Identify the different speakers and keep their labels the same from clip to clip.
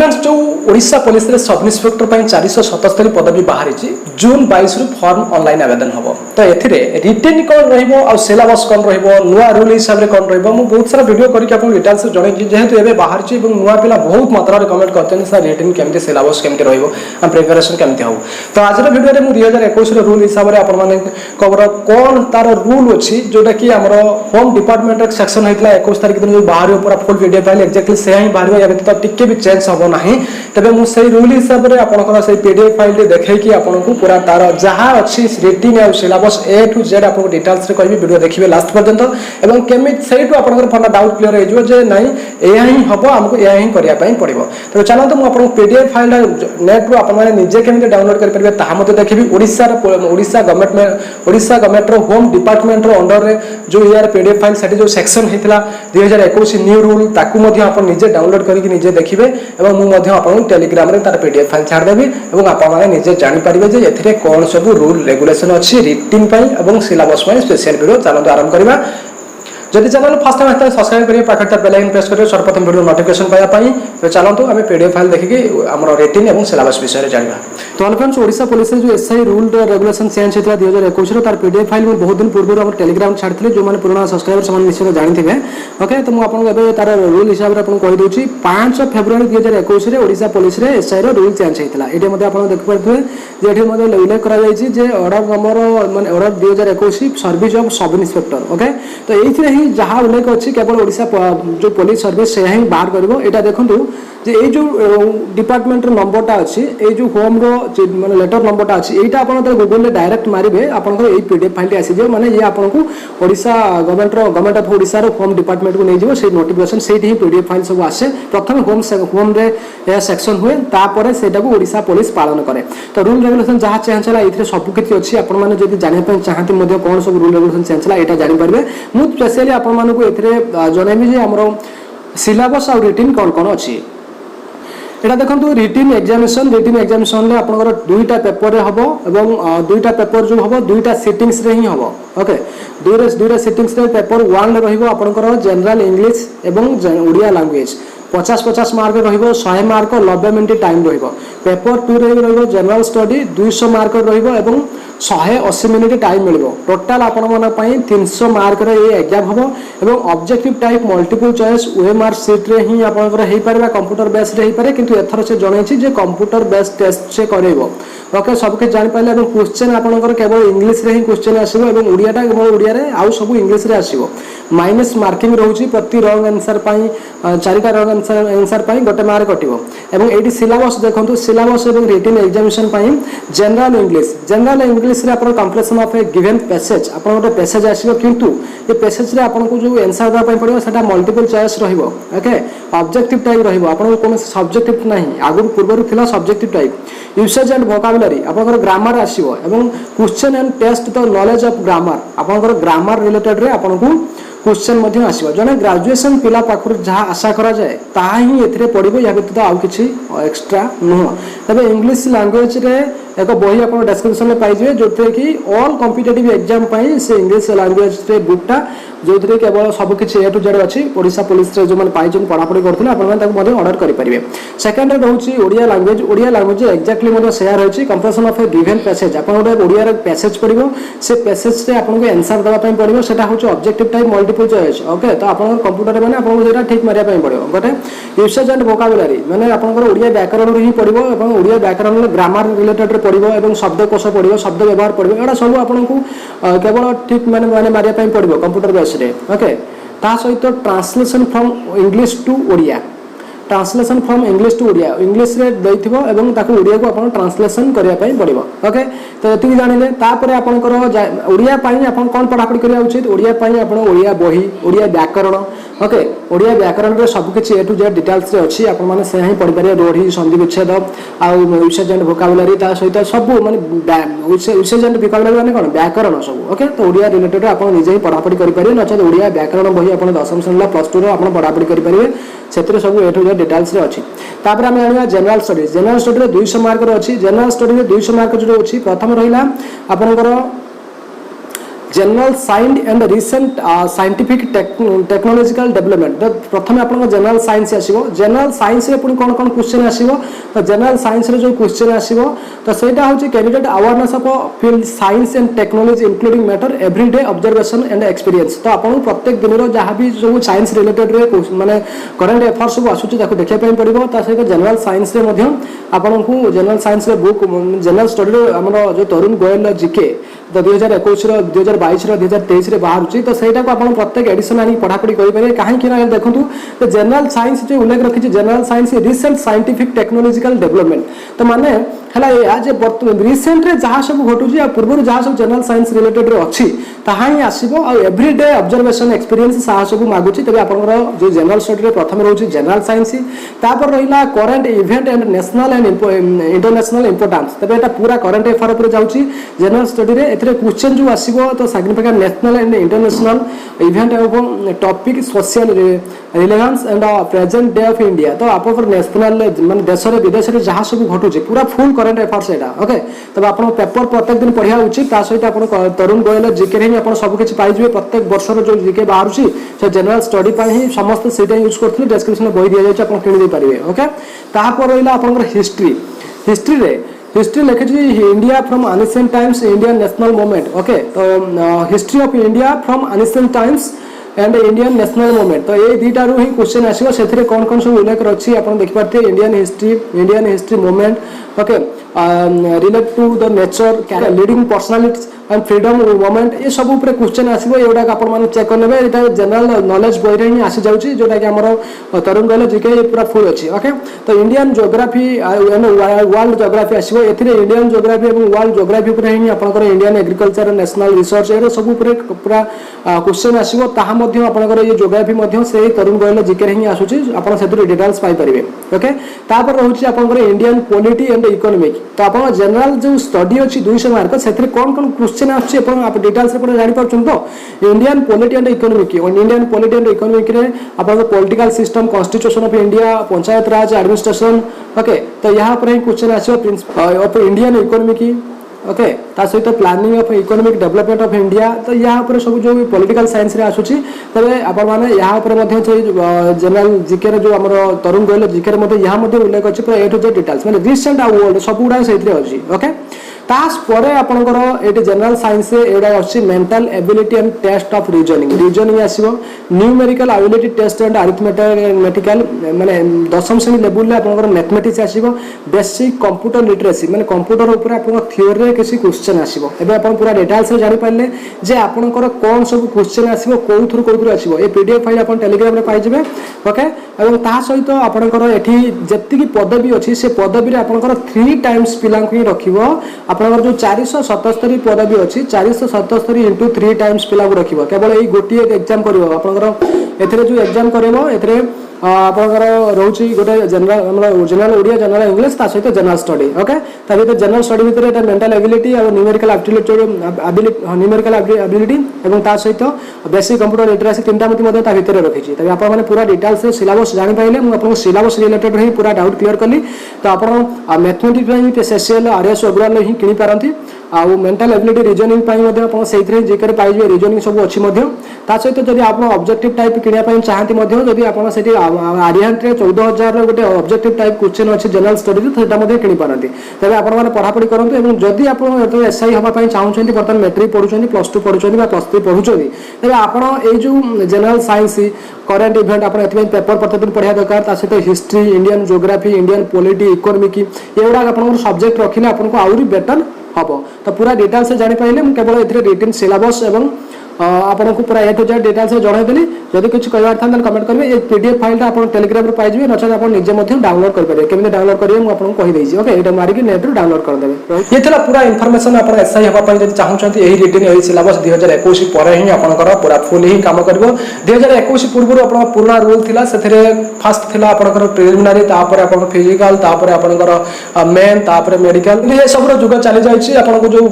Speaker 1: Friends जो Odisha police रे sub inspector 477 पदवी बाहरी जून 22 रु फॉर्म ऑनलाइन आवेदन हम तो एथिरे रिटेन कौन रहिबो आ सिलेबस कौन रहिबो नुआ रूल हिसाब रे कौन रहिबो मु बहुत सारा वीडियो करके आपन डिटेल्स जणै जेहेतु एबे बाहर छि एवं नुआ पिला बहुत मात्रा रे कमेंट करते हैं सर रिटेन केमते सिलेबस केमते रहिबो हम प्रिपरेशन केमते हो तो आज रे वीडियो रे मु 2021 रे रूल हिसाब रे आपन माने कवर कौन तार रूल अछि जोटा कि हमरो होम डिपार्टमेंट रे सेक्शन हैतला 21 तारिख दिन जो बाहर पूरा फुल वीडियो फाइल एक्जेक्टली से ही बाहर या तो टिके भी चेंज हो ना तेज मुझे रूल हिसाब से आपंकर पीडीएफ फाइल देखी आपको पूरा तार जहाँ अच्छी रिटिन और सिलेबस ए टू जेड आपको डिटेल्स कह वीडियो देखिए लास्ट पर्यंत और केमी से आपंकर डाउट क्लीयर हो नाई या ही हम आमको या ही करने पड़ो तो चलते मुझे पीडीएफ फाइल नेट रू आपजे केमी डाउनलोड करेंगे देखिए Odisha government home department under में जो यार पीडीएफ फाइल से जो सेक्शन होता 2021 न्यू रूल ताकू निजे डाउनलोड करके निजे देखिए और टेलीग्राम रे तार पीडीएफ फाइल छाड़देवी और आपने निजे जानीपारे जे एथिरे कौन सब रूल रेगुलेशन अच्छी रिटिन और सिलेबस स्पेशल वीडियो चलते आरंभ करवा जदि चैनल फर्स्ट टाइम आता है सब्सक्राइब करिए पाखर बेल आइकन प्रेस करिए सर्वप्रथम वीडियो नोटिफिकेशन पाया पाई तो चलतो आम पीडीएफ फाइल देखिए हमर रिटिन और सिलेबस विषय जानिबा तो फ्रेंड्स ओडिशा पुलिस जो एसआई रूल रेगुलेशन चेंज होता 2021 रो तार पीडीएफ फाइल में बहुत दिन पूर्व हम टेलीग्राम छाड़थिले जो माने पुराना सब्सक्राइबर समान निश्चय जानिथिबे ओके तो मु आपन एबे तार रूल हिसाब रे आपन कहि दोची 5 फेब्रुआरी 2021 रे ओडिशा पुलिस रे एसआई रो रूल चेंज हेतला एटे मध्ये आपन देख परथुवे जे एटे मध्ये उल्लेख करा जायछि जे ऑर्डर नंबर माने order 2021 service of sub inspector okay तो एथिरे ही जहां उल्लेख अछि केवल ओडिशा जो पुलिस सर्विस से ही बाहर करबो एटा देखंतु जे ए जो डिपार्टमेंट रो नंबरटा अछि ए जो होम रो माने लेटर नंबरटा अछि एटा आपन गूगल रे डायरेक्ट मारिबे आपन को ए पीडीएफ फाइल आसी जे माने ये आपन को ओडिशा गवर्नमेंट ऑफ ओडिशा रो होम डिपार्टमेंट को नै जिवो से नोटिफिकेशन सेठी ही पीडीएफ फाइल सब आसे प्रथम होम रे या सेक्शन हुए तापर सेटा को ओडिशा पुलिस पालन करे तो रूल रेगुलेशन जहाँ चेंज होला इथरे सब किछि अछि आपन माने जदि जानि पय चाहते मध्ये कोन सब रूल रेगुलेशन चेंज होला एटा जानि परबे मु स्पेशली आपन माने को इथरे जणैबी जे हमरो सिलेबस और रिटिन कोन कोन अछि एटा देखंतु रिटिन एग्जामिनेशन रे आपनकर दुईटा पेपर रे हबो एवं दुईटा पेपर जो हबो दुईटा सिटिंग्स रे ही हबो ओके दुईटा सिटिंग्स रे पेपर 1 रे रहिबो आपनकर जनरल इंग्लिश एवं ओडिया लैंग्वेज 50-50 मार्क रहिबो 100 मार्क 90 मिनिट टाइम रहिबो पेपर 2 रे रहिबो जनरल स्टडी 200 मार्क रहिबो एवं 180 मिनिट टाइम मिलिबो टोटल आपण मन पई 300 मार्क रे ये एग्जाम हबो एवं objective type multiple choice OMR sheet रे ही आपनकर हेई परबा कंप्यूटर बेस रे हेई पारे किंतु एथर से जणैछि जे कंप्यूटर बेस टेस्ट से करैबो ओके सब के जानि पाले एवं क्वेश्चन आपनकर केवल इंग्लिश रे ही क्वेश्चन आसीबो एवं ओडियाटा केवल ओडिया रे आउ सब इंग्लिश रे आसीबो माइनस मार्किंग रहउछि प्रति रॉन्ग आंसर पई 4टा रॉन्ग आंसर पई गोटे मार्क कटिबो एवं एडी सिलेबस देखंतु सिलेबस एवं रिटन एग्जामिनेशन पई जनरल इंग्लिश रे अपन comprehension of a given passage अपन गोटे पैसेज आसीबो किंतु ए पैसेज रे अपन को जो आंसर दा पई पड़िबो सेटा मल्टीपल चॉइस रहिबो ओके ऑब्जेक्टिव टाइप रहिबो अपन को कोनो सब्जेक्टिव नाही आगु पूर्व थिला subjective type usage and vocabulary अपन ग्रामर आसीबो एवं question and test the knowledge of grammar अपन ग्रामर रिलेटेड रे अपन को क्वेश्चन मध्य आसीबो जने ग्रेजुएशन पिला पाखर जहाँ आशा करा जाए ताहा ही एथिरे पड़िबो या व्यतीत आउ किछि एक्स्ट्रा नुह तबे इंग्लिश लैंग्वेज रे एक बही अपन डिस्क्रिप्शन में पाइजे जोथे कि ऑल कॉम्पिटिटिव एग्जाम पई से इंग्लिश लैंग्वेज रे बुकटा जोथरे केवल सब किछि ए टू जेड अछि ओडिशा पुलिस रे जो मन पाइजन पढा पढी करथले अपन मन ताको मधे ऑर्डर करि परिबे सेकंड रे रहउछि ओडिया लैंग्वेज एक्जेक्टली मधे शेयर होछि comprehension of a given passage अपन ओडे ओडिया रे पैसेज पढिबो से पैसेज रे अपन को आंसर देबा पई पढिबो सेटा होछि objective type multiple choice okay तो अपन कंप्यूटर माने अपन जेटा ठीक मारिया पई पढिबो गोटे यूसेज एंड वोकैबुलरी माने अपन ओडिया व्याकरण रे ही पढिबो एवं ओडिया व्याकरण रे ग्रामर रिलेटेड रे पढिबो एवं शब्दकोश पढिबो शब्द व्यवहार पढिबो एडा सब आपन को केवल ठीक माने मारिया पई पढिबो कंप्यूटर बेस रे ओके ता सहित translation from English to Odia English रे दैथिबो एवं ताको ओडिया को अपन ट्रांसलेशन करिया पई पड़िबो ओके तो एति जानिले तापर आपनकर ओडिया पई अपन कोन पढा पढी करिया उचित ओडिया पई अपन ओडिया बही ओडिया व्याकरण ओके ओडिया व्याकरण रे सब किछि ए टू जेड डिटेल्स रे अछि अपन माने से ही पढि पारे रोढी संधि विच्छेद आ यूसेज एंड वोकैबुलरी ता सहित सब माने यूसेज एंड वोकैबुलरी माने कोन व्याकरण सब ओके तो ओडिया रिलेटेड अपन निजे ही पढा पढी करि पारे नचो ओडिया व्याकरण बही अपन 10म श्रेणी प्लस 2 रो अपन पढा पढी करि पारे सेतिर सब ए टू जेड डिटेल्स रे अछि तापर हम आनिया जनरल स्टडी रे 200 मार्क रो अछि जनरल स्टडी रे 200 मार्क जो अछि प्रथम रहिला आपनकर general science and recent scientific technological development. तो प्रथम आपन जनरल साइंस आसीबो, जनरल साइंस रे पुनी कोन कोन क्वेश्चन आसीबो, तो जनरल साइंस रे जो क्वेश्चन आसीबो तो सेटा होची candidate awareness of field science and technology including matter everyday observation and experience. तो आपन प्रत्येक दिन रो जहां भी जो साइंस रिलेटेड रे माने करंट अफेयर्स सब आसुची ताको देखिया पई पड़िबो। ता सहित जनरल साइंस रे मध्य आपन को जनरल साइंस रे बुक जनरल स्टडी रे हमरो जो तरुण गोयल जीके तो 2021 रो 2022 रो 2023 रे बाहर तो सेटा को आपन प्रत्येक एडिशन आनी पढ़ापढ़ी करि पारे। काहे कि ना देखंतु तो जनरल साइंस जो उल्लेख रखी general science recent scientific technological development. तो माने हला आज रिसेंट रे जहा सब घटुची आ पूर्व जहा सब जनरल साइंस रिलेटेड रे अछि ताहा ही आसीबो आ एवरीडे ऑब्जर्वेशन एक्सपीरियंस साहा सब मागुची। तबे आपनकर जो जनरल स्टडी रे प्रथम रहउची जनरल साइंस, तापर रहिला current event and national and international importance. तबे एटा पूरा करंट अफेयर ऊपर जाउची जनरल स्टडी रे। एथरे क्वेश्चन जो आसीबो तो significant national and international event एवं topic social relevance and present day of India. तो आपनकर नेशनल माने देश रे विदेश रे जहा सब घटुची पूरा फुल करंट अफेयर्स एटा ओके। तब आपन पेपर प्रत्येक दिन पढ़िया उचित। ता सहित आपन तरुण गोयल जीके रे आपन सब किछि पाइ जिवे। प्रत्येक वर्ष रो जो जीके बाहरुची से जनरल स्टडी पय ही समस्त सेटा यूज करथि। डिस्क्रिप्शन में बही दिया जाय आपन किनि दे परिबे ओके। ता पर रहिला आपनकर हिस्ट्री, हिस्ट्री रे हिस्ट्री लिखे India from ancient times Indian national movement okay. तो history of India from ancient times and Indian national movement. तो ये दुईटा रू ही क्वेश्चन आसीबो। सेथिरे कोन कोन सब उल्लेख रछि आपन देखि पारते Indian history movement okay relate to the nature leading personalities and freedom movement. ये सब ऊपर क्वेश्चन आसीबो। एडा आपण माने चेक कर लेबे। एटा जनरल नॉलेज बोई रे ही आसी जाउची जोटा कि हमरो तरुण गोयल जीके पूरा फुल अछि ओके। तो Indian geography and world geography आसीबो। एथिरे इंडियन ज्योग्राफी एवं वर्ल्ड ज्योग्राफी ऊपर ही आपनकर इंडियन एग्रीकल्चर रिसर्च ए सब ऊपर पूरा क्वेश्चन आसीबो। ताहा मध्य आपनकर ये ज्योग्राफी मध्य से तरुण गोयल जीके ही आसुची। आपण सेतु डिटेल्स पाई परिबे ओके। तापर रहउची आपनकर इंडियन पॉलिटी एंड इकोनॉमिक। तो आपण जनरल जो स्टडी अछि 200 मार्क सेथिरे कोन कोन क्वेश्चन आछि आपण डिटेल्स रे जानि पाउछन। तो Indian polity and economic, Indian polity and economic रे आपण political system, constitution of India, panchayat raj administration okay. तो यहां पर ही क्वेश्चन आछो principle of Indian economic okay. ता सहित planning of economic development of India. तो यहाँ पर सब जो पॉलिटिकल साइंस रे आसुची। तबे आपण माने यहाँ पर मध्य जनरल जीके रे जो हमर तरुण गोयल जीके रे मध्य यहाँ मध्य उल्लेख अछि पूरा ए टू जेड डिटेल्स माने रिसेंट आ ओल्ड सब गुडा सेथरे अछि ओके। तास परे आपनकर एटी जनरल साइंस रे एडा अछि mental ability and test of reasoning आसीबो। Numerical ability test and arithmetical माने दशम श्रेणी लेवल रे आपनकर मैथमेटिक्स आसीबो। बेसिक कंप्यूटर लिटरेसी माने कंप्यूटर ऊपर आपन थ्योरी रे किछि क्वेश्चन आसीबो। एबे आपन पूरा डिटेल्स रे जानि पाइले जे आपनकर कोन सब क्वेश्चन आसीबो कोउथुर आसीबो। ए पीडीएफ फाइल आपन टेलीग्राम रे पाइ जिवे ओके। एवं ता सहित आपनकर एठी जत्ति की पदवी अछि से पदवी रे आपनकर 3 टाइम्स पिलांक ही रखिबो। आपनकर जो 477 पदवी अछि 477 * 3 टाइम्स पिला को रखिबो। केवल एई गोटी एग्जाम करिवो आपनकर एथरे जो एग्जाम करिवो एथरे आपनकर रहउची गोटे जनरल ओडिया जनरल इंग्लिश ता सहित जनरल स्टडी ओके। ता भीतर जनरल स्टडी भीतर एटा मेंटल एबिलिटी और न्यूमेरिकल एबिलिटी एवं ता सहित बेसिक कंप्यूटर लिटरेसी तीनटा मते ता भीतर रखिछि। तबे आपण माने पूरा डिटेल्स सिलेबस जानि पाइले मु आपन सिलेबस रिलेटेड ही पूरा डाउट क्लियर कली। तो आपण मैथमेटिक्स रे एसएसएल आरएस ओग्राल ही किनि पारंती। आ मेंटल एबिलिटी रीजनिंग पाई मध्ये आपण सेथरे जेकर पाइ जे रीजनिंग सब अछि मध्ये। ता सहित जदि आपण ऑब्जेक्टिव टाइप किनिया पाई चाहंती मध्ये जदि आपण सेठी आर्यन रे 14000 रे गोटे ऑब्जेक्टिव टाइप क्वेश्चन अछि जनरल स्टडी रे सेटा मध्ये किनि पारंती। तबे आपण माने पढापढी करंतु। एवं जदि आपण एसआई हबा पाई चाहउछंती बर्तन मैट्रिक पढुछंती +2 पढुछंती बा +3 पढुछंती तबे आपण ए जो जनरल साइंस करंट इवेंट आपण एथि पेपर प्रत्येक दिन पढिया दरकार। ता सहित history, Indian geography, Indian polity, economic एवडा आपण सब्जेक्ट रखिले आपण को आउरी बेटर हबो। तो पूरा डिटेल्स से जानि पाइले केवल एथरे रिटन सिलेबस एवं आपन को पूरा ए टू जेड डिटेल्स से जणाइ देली। जदि कुछ कहबार था कमेंट करबे। ए पीडीएफ फाइल ता आपन टेलीग्राम रे पाइ जिवे नचा आपन निजे मध्ये डाउनलोड कर पारे। केमने डाउनलोड करिवे मु आपन को कहि देइछि ओके। एटा मारि के नेट रे डाउनलोड कर देबे। ये थला पूरा इंफॉर्मेशन आपन एसआई हबा पय जदि चाहउछंती एही रिटन एही सिलेबस 2021 परे ही आपन कर पूरा फुल ही काम करबो। 2021 पूर्व आपन पूर्ण रूल थिला सेथरे फर्स्ट थिला आपन कर प्रिलिमिनरी तापर आपन फिजिकल तापर आपन कर मेन तापर मेडिकल ये सब रो जुग चली जाईछि। आपन को जो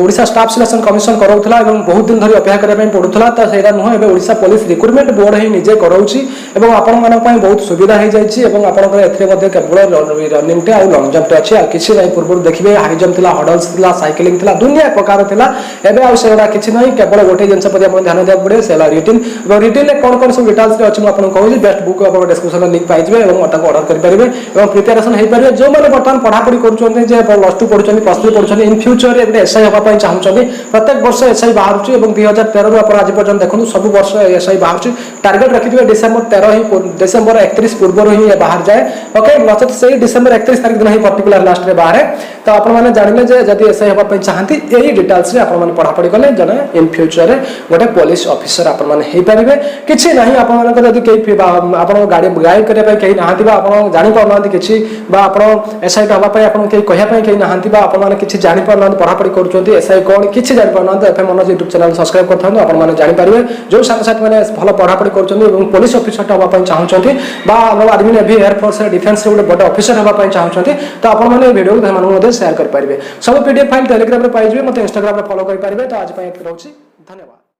Speaker 1: ओडिसा स्टाफ सिलेक्शन कमिशन करौथला एवं बहुत दिन धरि अपेक्षा करने पड़ूला तो सहीटा नुह ए ओडिशा पुलिस रिक्रुटमेंट बोर्ड ही निजे कराऊँगी और आपण मानी बहुत सुविधा हो जाए आपंकर केवल रनिंग टे आउ लंग जंप अच्छी किसी ना पूर्व देखिए हाई जंप था हडल्स था साइकिलिंग था दुनिया प्रकार था एवं आगे किसी ना केवल गोटे जिन प्रति ध्यान देवा पड़े से रिटिन और रिटिन में कौन कौन सब डिटेल्स अच्छे मुझे कहूँ बेस्ट बुक आप डिस्क्रिप्शन लिंक पाइबे और ऑर्डर करेंगे और प्रिपेरेसन हो पारे जो मैंने बर्तमान पढ़ापढ़ी कर प्लस टू पढ़ुं प्लस थ्री पढ़ुं इन फ्यूचर गोटे एसआई हाँपाई चाहते प्रत्येक वर्ष एसआई बाहर 2013 आप आज पर्यटन देखो सब वर्ष एसआई बाहर टार्गेट रखिए डिसेम्बर 13 ही डिसेम्बर 31 पूर्व ही बाहर जाए ओके नचेत से डिसेम्बर 31 तारीख दिन ही पर्टिकुलर लास्ट में बाहर तो आपने जानले जब एसआई हाँपाई चाहती यही डिटेल्स आपने पढ़ापढ़ी कले जन इन फ्यूचर गोटे पुलिस ऑफिसर आपने किसी ना आप गाड़ी गाइड करने कहीं नहांती आप जापार किसी आप एसआई हाँपाई आप कहवाई कहीं नहांती आपने किसी जापार पढ़ापढ़ी कर एसआई कौन किसी जापार एफ मनोज यूट्यूब चैनल सब्सक्राइब करते आपने जापारे जो साथी मैंने भल पढ़ापढ़ी कर पुलिस ऑफिसर हाँपाई चाहते आर्मी नेवी एयरफोर्स डिफेन्स गोटे बड़े ऑफिसर हाँपाई चाहते तो आपने वीडियो सेयार करेंगे सब पीडीएफ फाइल टेलीग्राम में पाइबे मत इंस्टाग्राम में फॉलो करेंगे तो आज रोचे।